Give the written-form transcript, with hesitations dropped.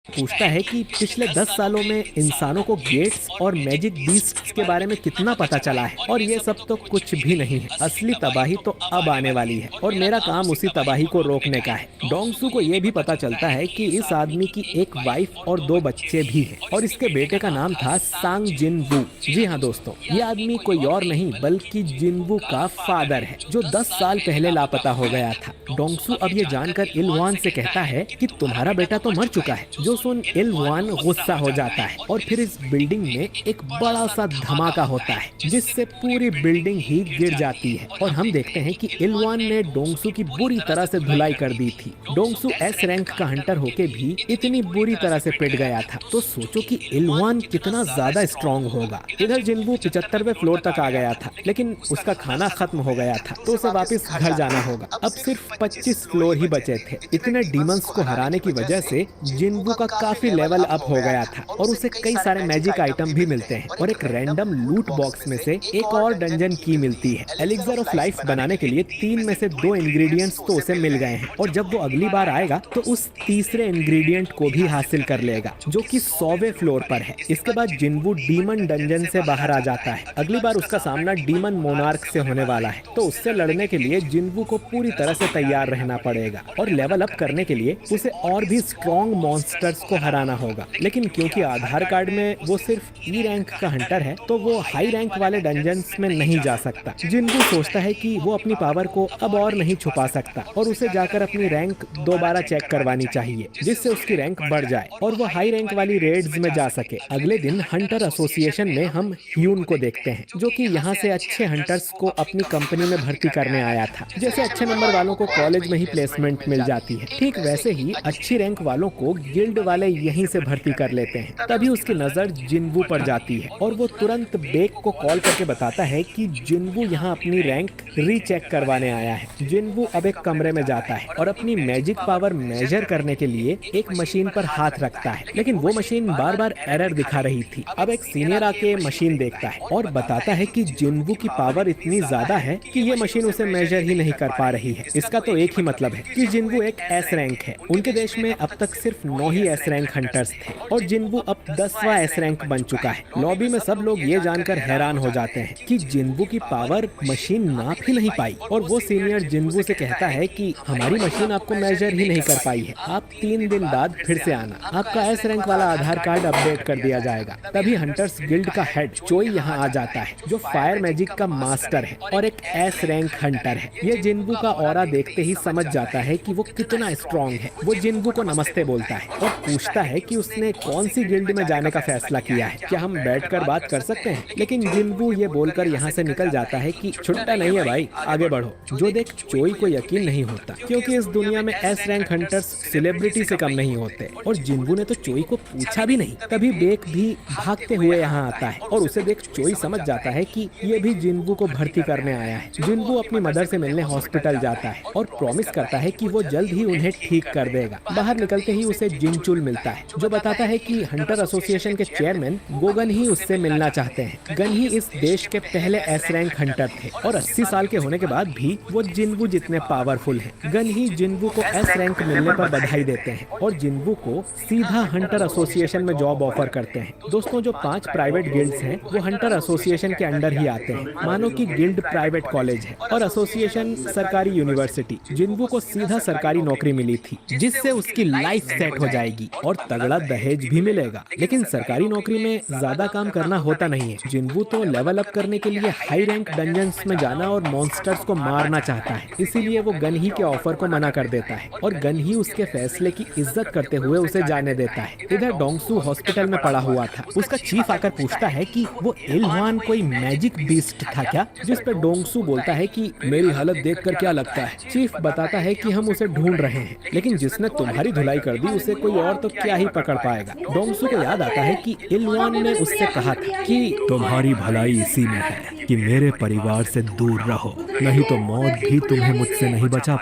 पूछता है कि पिछले 10 सालों में इंसानों को गेट्स और मैजिक बीस्ट्स के बारे में कितना पता चला है, और ये सब तो कुछ भी नहीं है। असली तबाही तो अब आने वाली है और मेरा काम उसी तबाही को रोकने का है। डोंगसू को ये भी पता चलता है कि इस आदमी की एक वाइफ और 2 बच्चे भी हैं और इसके बेटे का नाम था सांग जिन वू। जी हाँ दोस्तों, ये आदमी कोई और नहीं बल्कि जिनवू का फादर है जो 10 साल पहले लापता हो गया था। डोंगसू अब ये जानकर इलवान से कहता है कि तुम्हारा बेटा तो मर चुका है। जो सुन इलवान गुस्सा हो जाता है और फिर इस बिल्डिंग में एक बड़ा सा धमाका होता है जिससे पूरी बिल्डिंग ही गिर जाती है और हम देखते हैं कि इलवान ने डोंगसू की बुरी तरह से धुलाई कर दी थी। डोंगसू एस रैंक का हंटर होके भी इतनी बुरी तरह से पिट गया था, तो सोचो कि इलवान कितना ज्यादा स्ट्रॉन्ग होगा। इधर जिनवू 75वें फ्लोर तक आ गया था, लेकिन उसका खाना खत्म हो गया था तो उसे वापस घर जाना होगा। अब सिर्फ 25 फ्लोर ही बचे थे। इतने डीमंस को हराने की वजह से जिनवू का काफी लेवल अप हो गया था और उसे कई सारे मैजिक आइटम भी मिलते हैं और एक रैंडम लूट बॉक्स में से एक और डंजन की मिलती है। एलिक्सर ऑफ लाइफ बनाने के लिए 3 में से 2 इंग्रेडिएंट्स तो उसे मिल गए हैं और जब वो अगली बार आएगा तो उस तीसरे इंग्रेडिएंट को भी हासिल कर लेगा जो कि 100वें फ्लोर पर है। इसके बाद जिनवू डीमन डंजन से बाहर आ जाता है। अगली बार उसका सामना डीमन मोनार्क से होने वाला है, तो उससे लड़ने के लिए जिनवू को पूरी तरह से तैयार रहना पड़ेगा और लेवल अप करने के लिए उसे और भी स्ट्रॉन्ग मॉन्स्टर्स को हराना होगा। लेकिन क्योंकि आधार कार्ड में वो सिर्फ ई रैंक का हंटर है तो वो हाई रैंक वाले डंजन्स में नहीं जा सकता। जिनवू सोचता है कि वो अपनी पावर को अब और नहीं छुपा सकता और उसे जाकर अपनी रैंक दोबारा चेक करवानी चाहिए जिससे उसकी रैंक बढ़ जाए और वो हाई रैंक वाली रेड्स में जा सके। अगले दिन हंटर एसोसिएशन में हम ह्यून को देखते हैं जो कि यहाँ से अच्छे हंटर्स को अपनी कंपनी में भर्ती करने आया था। जैसे अच्छे नंबर वालों को कॉलेज में ही प्लेसमेंट मिल जाती है, ठीक वैसे ही अच्छी रैंक वालों को गिल्ड वाले यहीं से भर्ती कर लेते हैं। तभी उसकी नजर जिनवू पर जाती है और वो तुरंत बेक को कॉल करके बताता है कि जिनवू यहाँ अपनी रैंक रीचेक करवाने आया है। जिनवू अब एक कमरे में जाता है और अपनी मैजिक पावर मेजर करने के लिए एक मशीन पर हाथ रखता है, लेकिन वो मशीन बार बार एरर दिखा रही थी। अब एक सीनियर आके मशीन देखता है और बताता है कि जिनवू की पावर इतनी ज्यादा है कि ये मशीन उसे मेजर ही नहीं कर पा रही है। इसका तो एक ही मतलब है कि जिनवू एक एस रैंक है। उनके देश में अब तक सिर्फ 9 ही एस रैंक हंटर्स थे और जिनवू अब 10वां एस रैंक बन चुका है। लॉबी में सब लोग ये जानकर हैरान हो जाते हैं कि जिनवू की पावर मशीन नाप ही नहीं पाई और वो सीनियर जिनवू से कहता है कि हमारी मशीन आपको मेजर ही नहीं कर पाई है, आप 3 दिन बाद फिर से आना, आपका एस रैंक वाला आधार कार्ड अपडेट कर दिया जाएगा। तभी हंटर्स गिल्ड का हेड चोई यहाँ आ जाता है जो फायर मैजिक का मास्टर है और एक एस रैंक हंटर है। ये जिनवू का ऑरा देखते ही समझ जाता है कि वो कितना स्ट्रॉन्ग है। वो जिनवू को नमस्ते बोलता है और पूछता है कि उसने कौन सी गिल्ड में जाने का फैसला किया है, क्या हम बैठकर बात कर सकते हैं। लेकिन जिनवू ये बोलकर यहाँ से निकल जाता है कि छुट्टा नहीं है भाई, आगे बढ़ो। जो देख चोई को यकीन नहीं होता क्योंकि इस दुनिया में एस रैंक हंटर्स सेलिब्रिटी से कम नहीं होते और जिनवू ने तो चोई को पूछा भी नहीं। तभी बेक भी भागते हुए यहाँ आता है और उसे देख चोई समझ जाता है कि ये भी जिनवू को भर्ती करने आया है। जिनवू अपनी मदर से मिलने हॉस्पिटल जाता है और प्रॉमिस करता है कि वो जल्द ही उन्हें ठीक कर देगा। बाहर निकलते ही उसे जिनचुल मिलता है जो बताता है कि हंटर एसोसिएशन के चेयरमैन गोगन ही उससे मिलना चाहते हैं। गन ही इस देश के पहले एस रैंक हंटर थे और 80 साल के होने के बाद भी वो जिनवू जितने पावरफुल हैं। गन ही जिनवू को एस रैंक मिलने पर बधाई देते हैं और जिनवू को सीधा हंटर एसोसिएशन में जॉब ऑफर करते हैं। दोस्तों, जो 5 प्राइवेट गिल्ड्स हैं वो हंटर एसोसिएशन के अंडर ही आते हैं। मानो कि गिल्ड प्राइवेट कॉलेज है और एसोसिएशन सरकारी यूनिवर्सिटी। जिनवू को सीधा सरकारी नौकरी मिली थी जिससे उसकी लाइफ सेट हो जाएगी और तगड़ा दहेज भी मिलेगा। लेकिन सरकारी नौकरी में ज्यादा काम करना होता नहीं है। जिनवू तो लेवल अप करने के लिए हाई रैंक डंजन्स में जाना और मॉन्स्टर्स को मारना चाहता है, इसीलिए वो गन ही के ऑफर को मना कर देता है और गन ही उसके फैसले की इज्जत करते हुए उसे जाने देता है। इधर डोंगसू हॉस्पिटल में पड़ा हुआ था। उसका चीफ आकर पूछता है कि वो इलवान कोई मैजिक बीस्ट था क्या, जिस पर डोंगसू बोलता है कि मेरी हालत देखकर क्या लगता है। चीफ बताता है कि हम उसे ढूंढ रहे हैं, लेकिन जिसने तुम्हारी धुलाई कर दी उसे कोई और तो क्या ही पकड़ पाएगा। डोंगसू को याद आता है कि इलवान ने उससे कहा था कि तुम्हारी भलाई इसी में है कि मेरे परिवार से दूर रहो, नहीं तो मौत भी तुम्हें मुझसे नहीं बचा